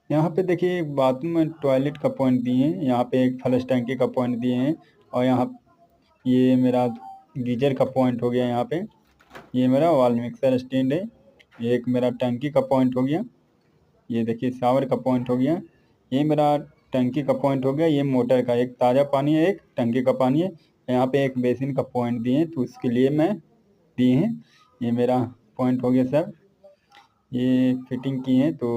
यहाँ पे देखिए बाथरूम में टॉयलेट का पॉइंट दिए हैं, यहाँ पे एक फ्लश टैंकी का पॉइंट दिए हैं, और यहाँ ये मेरा गीजर का पॉइंट हो गया। यहाँ पे ये मेरा वॉल मिक्सर स्टैंड है। ये एक मेरा टंकी का पॉइंट हो गया। ये देखिए शावर का पॉइंट हो गया। ये मेरा टंकी का पॉइंट हो गया। ये मोटर का एक ताज़ा पानी है, एक टंकी का पानी है। यहाँ पे एक बेसिन का पॉइंट दिए हैं, तो उसके लिए मैं दिए हैं। ये मेरा पॉइंट हो गया सर। ये फिटिंग की है तो